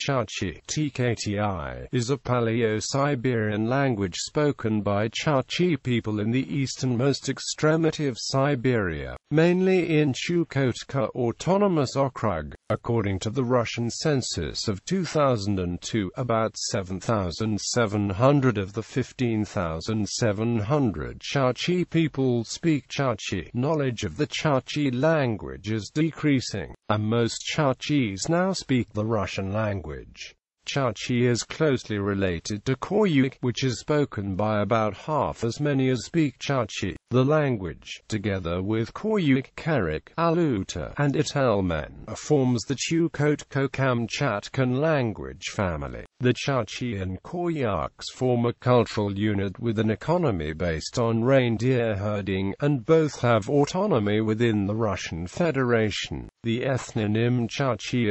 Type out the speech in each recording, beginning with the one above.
Chukchi is a Palaeosiberian language spoken by Chukchi people in the easternmost extremity of Siberia, mainly in Chukotka Autonomous Okrug. According to the Russian Census of 2002, about 7,700 of the 15,700 Chukchi people speak Chukchi. Knowledge of the Chukchi language is decreasing, and most Chukchis now speak the Russian language. Chukchi is closely related to Koryak, which is spoken by about half as many as speak Chukchi. The language, together with Koryak, Kerek, Alutor, and Itelmen, forms the Chukotko Kamchatkan language family. The Chukchi and Koryaks form a cultural unit with an economy based on reindeer herding, and both have autonomy within the Russian Federation. The ethnonym Chukchi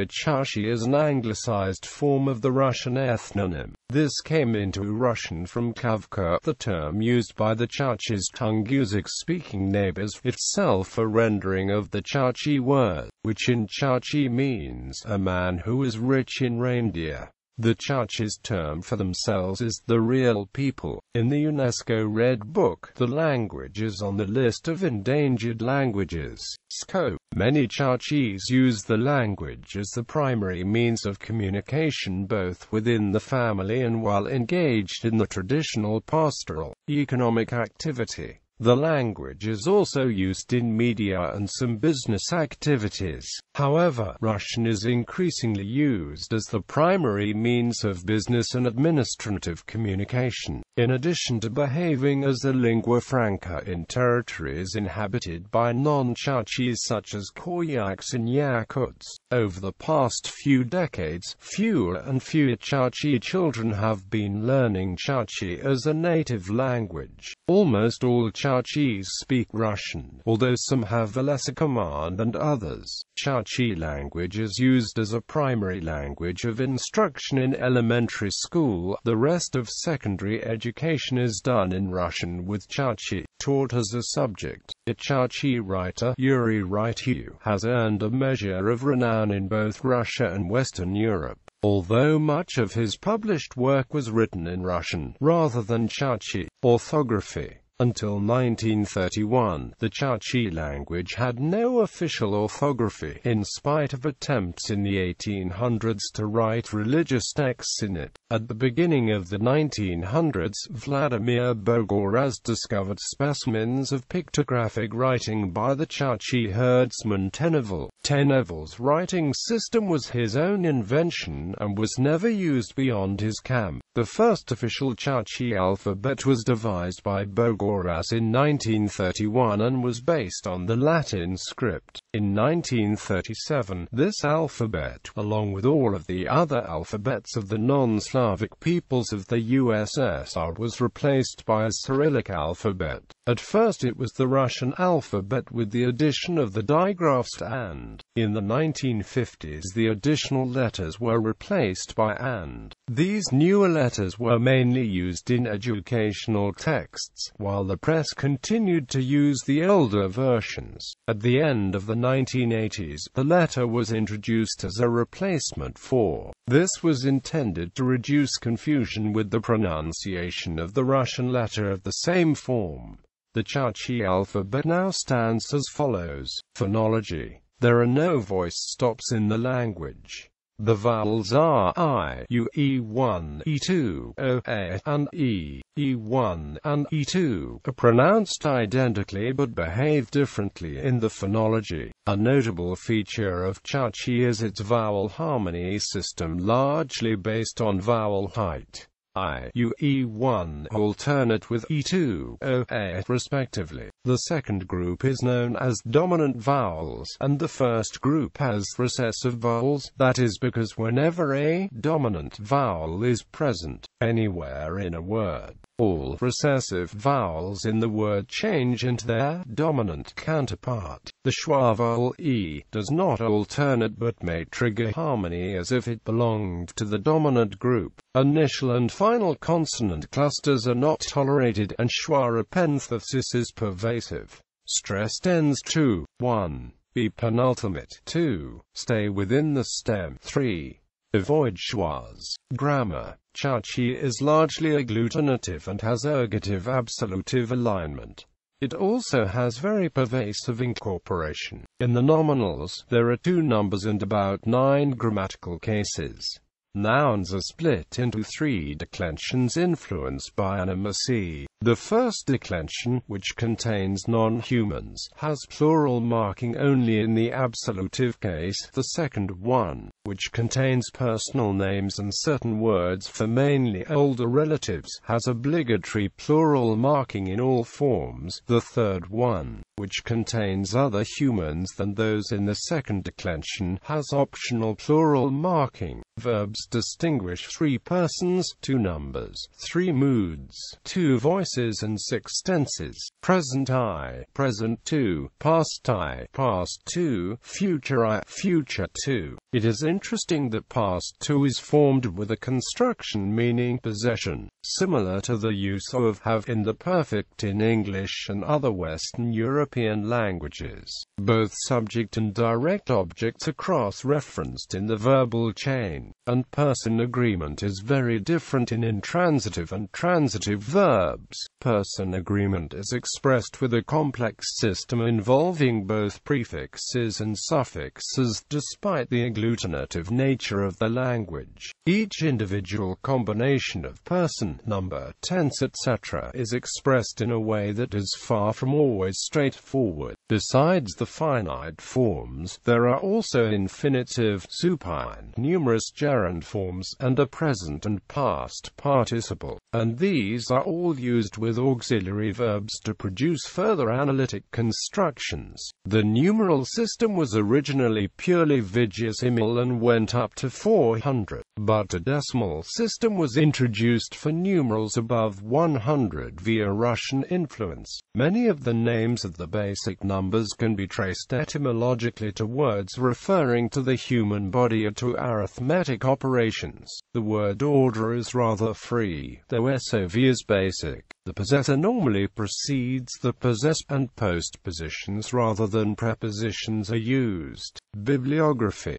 is an anglicized form of the Russian ethnonym. This came into Russian from Kavka, the term used by the Chukchis' Tungusic-speaking neighbors, itself a rendering of the Chukchi word, which in Chukchi means a man who is rich in reindeer. The Chukchis' term for themselves is the real people. In the UNESCO Red Book, the language is on the list of endangered languages. Scope. Many Chukchis use the language as the primary means of communication both within the family and while engaged in the traditional pastoral, economic activity. The language is also used in media and some business activities. However, Russian is increasingly used as the primary means of business and administrative communication, in addition to behaving as a lingua franca in territories inhabited by non-Chukchis such as Koryaks and Yakuts. Over the past few decades, fewer and fewer Chukchi children have been learning Chukchi as a native language. Almost all Chukchis speak Russian, although some have a lesser command than others. Chukchi language is used as a primary language of instruction in elementary school. The rest of secondary education is done in Russian with Chukchi taught as a subject. A Chukchi writer, Yuri Rytyu, has earned a measure of renown in both Russia and Western Europe, although much of his published work was written in Russian, rather than Chukchi. Orthography. Until 1931, the Chukchi language had no official orthography, in spite of attempts in the 1800s to write religious texts in it. At the beginning of the 1900s, Vladimir Bogoraz discovered specimens of pictographic writing by the Chukchi herdsman Tenevil. Tenevil's writing system was his own invention, and was never used beyond his camp. The first official Chukchi alphabet was devised by Bogoraz in 1931 and was based on the Latin script. In 1937, this alphabet, along with all of the other alphabets of the non-Slavic peoples of the USSR, was replaced by a Cyrillic alphabet. At first it was the Russian alphabet with the addition of the digraphs and. In the 1950s the additional letters were replaced by and. These newer letters were mainly used in educational texts, while the press continued to use the older versions. At the end of the 1980s, the letter was introduced as a replacement for. This was intended to reduce confusion with the pronunciation of the Russian letter of the same form. The Chukchi alphabet now stands as follows. Phonology. There are no voice stops in the language. The vowels are I, U, E1, E2, O, A, and E. E1 and E2 are pronounced identically but behave differently in the phonology. A notable feature of Chukchi is its vowel harmony system, largely based on vowel height. I, U, E1 alternate with E2, O, A, respectively. The second group is known as dominant vowels, and the first group as recessive vowels. That is because whenever a dominant vowel is present anywhere in a word, all recessive vowels in the word change into their dominant counterpart. The schwa vowel E does not alternate but may trigger harmony as if it belonged to the dominant group. Initial and final consonant clusters are not tolerated, and schwa epenthesis is pervasive. Stress tends to 1. Be penultimate, 2. Stay within the stem, 3. Avoid schwas. Grammar. Chukchi is largely agglutinative and has ergative absolutive alignment. It also has very pervasive incorporation. In the nominals, there are 2 numbers and about 9 grammatical cases. Nouns are split into 3 declensions influenced by animacy. The first declension, which contains non-humans, has plural marking only in the absolutive case. The second one, which contains personal names and certain words for mainly older relatives, has obligatory plural marking in all forms. The third one, which contains other humans than those in the second declension, has optional plural marking. Verbs distinguish 3 persons, 2 numbers, 3 moods, 2 voices and 6 tenses: present I, present 2, past I, past 2, future I, future 2. It is interesting that past 2 is formed with a construction meaning possession, similar to the use of have in the perfect in English and other Western European languages. Both subject and direct objects are cross-referenced in the verbal chain, and person agreement is very different in intransitive and transitive verbs. Person agreement is expressed with a complex system involving both prefixes and suffixes, despite the agglutinative nature of the language. Each individual combination of person, number, tense, etc. is expressed in a way that is far from always straightforward. Besides the finite forms, there are also infinitive, supine, numerous gerund forms, and a present and past participle, and these are all used with auxiliary verbs to produce further analytic constructions. The numeral system was originally purely vigesimal and went up to 400, but a decimal system was introduced for numerals above 100 via Russian influence. Many of the names of the basic numbers can be traced etymologically to words referring to the human body or to arithmetic operations. The word order is rather free, though SOV is basic. The possessor normally precedes the possessed, and postpositions rather than prepositions are used. Bibliography.